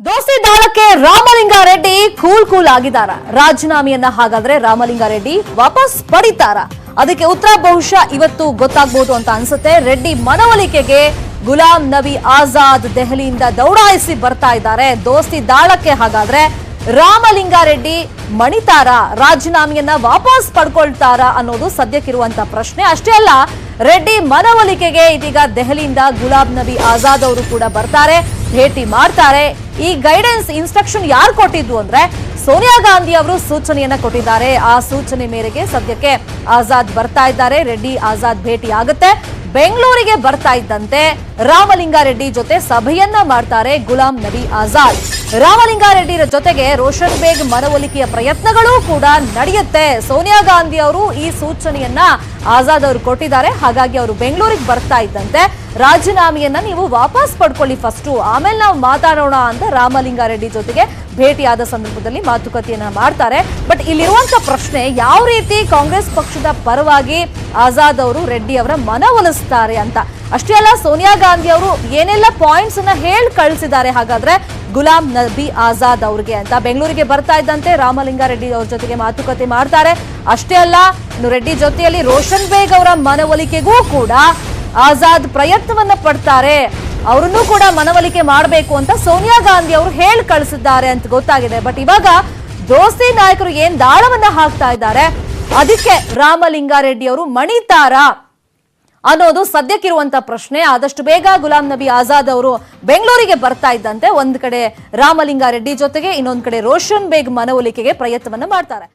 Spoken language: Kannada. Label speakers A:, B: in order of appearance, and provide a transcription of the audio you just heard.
A: ದೋಸ್ತಿ ದಾಳಕ್ಕೆ ರಾಮಲಿಂಗಾರೆಡ್ಡಿ ಕೂಲ್ ಆಗಿದಾರ. ರಾಜೀನಾಮೆಯನ್ನ ಹಾಗಾದ್ರೆ ರಾಮಲಿಂಗಾರೆಡ್ಡಿ ವಾಪಸ್ ಪಡಿತಾರ? ಅದಕ್ಕೆ ಉತ್ತರ ಬಹುಶಃ ಇವತ್ತು ಗೊತ್ತಾಗಬಹುದು ಅಂತ ಅನ್ಸುತ್ತೆ. ರೆಡ್ಡಿ ಮನವೊಲಿಕೆಗೆ ಗುಲಾಂ ನಬಿ ಆಜಾದ್ ದೆಹಲಿಯಿಂದ ದೌಡಾಯಿಸಿ ಬರ್ತಾ ಇದ್ದಾರೆ. ದೋಸ್ತಿ ದಾಳಕ್ಕೆ ಹಾಗಾದ್ರೆ ರಾಮಲಿಂಗಾರೆಡ್ಡಿ ಮಣಿತಾರ, ರಾಜೀನಾಮೆಯನ್ನ ವಾಪಸ್ ಪಡ್ಕೊಳ್ತಾರ ಅನ್ನೋದು ಸದ್ಯಕ್ಕಿರುವಂತ ಪ್ರಶ್ನೆ. ಅಷ್ಟೇ ಅಲ್ಲ, ರೆಡ್ಡಿ ಮನವೊಲಿಕೆಗೆ ಇದೀಗ ದೆಹಲಿಯಿಂದ ಗುಲಾಂ ನಬಿ ಆಜಾದ್ ಅವರು ಕೂಡ ಬರ್ತಾರೆ, ಭೇಟಿ ಮಾಡ್ತಾರೆ. ಈ ಗೈಡೆನ್ಸ್ ಇನ್ಸ್ಟ್ರಕ್ಷನ್ ಯಾರು ಕೊಟ್ಟಿದ್ದು ಅಂದ್ರೆ ಸೋನಿಯಾ ಗಾಂಧಿ ಅವರು ಸೂಚನೆಯನ್ನ ಕೊಟ್ಟಿದ್ದಾರೆ. ಆ ಸೂಚನೆ ಮೇರೆಗೆ ಸದ್ಯಕ್ಕೆ ಆಜಾದ್ ಬರ್ತಾ ಇದ್ದಾರೆ. ರೆಡ್ಡಿ ಆಜಾದ್ ಭೇಟಿ ಆಗುತ್ತೆ. ಬೆಂಗಳೂರಿಗೆ ಬರ್ತಾ ಇದ್ದಂತೆ ರಾಮಲಿಂಗಾರೆಡ್ಡಿ ಜೊತೆ ಸಭೆಯನ್ನ ಮಾಡ್ತಾರೆ ಗುಲಾಂ ನಬಿ ಆಜಾದ್. ರಾಮಲಿಂಗಾರೆಡ್ಡಿ ಜೊತೆಗೆ ರೋಷನ್ ಬೇಗ್ ಮನವೊಲಿಕೆಯ ಪ್ರಯತ್ನಗಳು ಕೂಡ ನಡೆಯುತ್ತೆ. ಸೋನಿಯಾ ಗಾಂಧಿ ಅವರು ಈ ಸೂಚನೆಯನ್ನ ಆಜಾದ್ ಅವರು ಕೊಟ್ಟಿದ್ದಾರೆ. ಹಾಗಾಗಿ ಅವರು ಬೆಂಗಳೂರಿಗೆ ಬರ್ತಾ ಇದ್ದಂತೆ ರಾಜೀನಾಮೆಯನ್ನ ನೀವು ವಾಪಸ್ ಪಡ್ಕೊಳ್ಳಿ ಫಸ್ಟ್, ಆಮೇಲೆ ನಾವು ಮಾತಾಡೋಣ ಅಂತ ರಾಮಲಿಂಗಾರೆಡ್ಡಿ ಜೊತೆಗೆ ಭೇಟಿಯಾದ ಸಂದರ್ಭದಲ್ಲಿ ಮಾತುಕತೆಯನ್ನ ಮಾಡ್ತಾರೆ. ಬಟ್ ಇಲ್ಲಿರುವಂತ ಪ್ರಶ್ನೆ, ಯಾವ ರೀತಿ ಕಾಂಗ್ರೆಸ್ ಪಕ್ಷದ ಪರವಾಗಿ ಆಜಾದ್ ಅವರು ರೆಡ್ಡಿ ಅವರ ಮನವೊಲಿಸ್ತಾರೆ ಅಂತ. ಅಷ್ಟೇ ಅಲ್ಲ, ಸೋನಿಯಾ ಗಾಂಧಿ ಅವರು ಏನೆಲ್ಲ ಪಾಯಿಂಟ್ಸ್ ಅನ್ನ ಹೇಳಿ ಕಳಿಸಿದ್ದಾರೆ ಹಾಗಾದ್ರೆ ಗುಲಾಂ ನಬಿ ಆಜಾದ್ ಅವ್ರಿಗೆ ಅಂತ. ಬೆಂಗಳೂರಿಗೆ ಬರ್ತಾ ಇದ್ದಂತೆ ರಾಮಲಿಂಗಾರೆಡ್ಡಿ ಅವ್ರ ಜೊತೆಗೆ ಮಾತುಕತೆ ಮಾಡ್ತಾರೆ. ಅಷ್ಟೇ ಅಲ್ಲ, ಇನ್ನು ರೆಡ್ಡಿ ಜೊತೆಯಲ್ಲಿ ರೋಷನ್ ಬೇಗ್ ಅವರ ಮನವೊಲಿಕೆಗೂ ಕೂಡ ಆಜಾದ್ ಪ್ರಯತ್ನವನ್ನ ಪಡ್ತಾರೆ. ಅವರನ್ನು ಕೂಡ ಮನವೊಲಿಕೆ ಮಾಡಬೇಕು ಅಂತ ಸೋನಿಯಾ ಗಾಂಧಿ ಅವರು ಹೇಳಿ ಕಳಿಸಿದ್ದಾರೆ ಅಂತ ಗೊತ್ತಾಗಿದೆ. ಬಟ್ ಇವಾಗ ದೋಸ್ತಿ ನಾಯಕರು ಏನ್ ದಾಳವನ್ನ ಹಾಕ್ತಾ ಇದ್ದಾರೆ, ಅದಕ್ಕೆ ರಾಮಲಿಂಗಾರೆಡ್ಡಿ ಅವರು ಮಣಿತಾರ ಅನ್ನೋದು ಸದ್ಯಕ್ಕಿರುವಂತ ಪ್ರಶ್ನೆ. ಆದಷ್ಟು ಬೇಗ ಗುಲಾಂ ನಬಿ ಆಜಾದ್ ಅವರು ಬೆಂಗಳೂರಿಗೆ ಬರ್ತಾ ಇದ್ದಂತೆ ಒಂದ್ ಕಡೆ ರಾಮಲಿಂಗಾರೆಡ್ಡಿ ಜೊತೆಗೆ ಇನ್ನೊಂದ್ ಕಡೆ ರೋಷನ್ ಬೇಗ್ ಮನವೊಲಿಕೆಗೆ ಪ್ರಯತ್ನವನ್ನ ಮಾಡ್ತಾರೆ.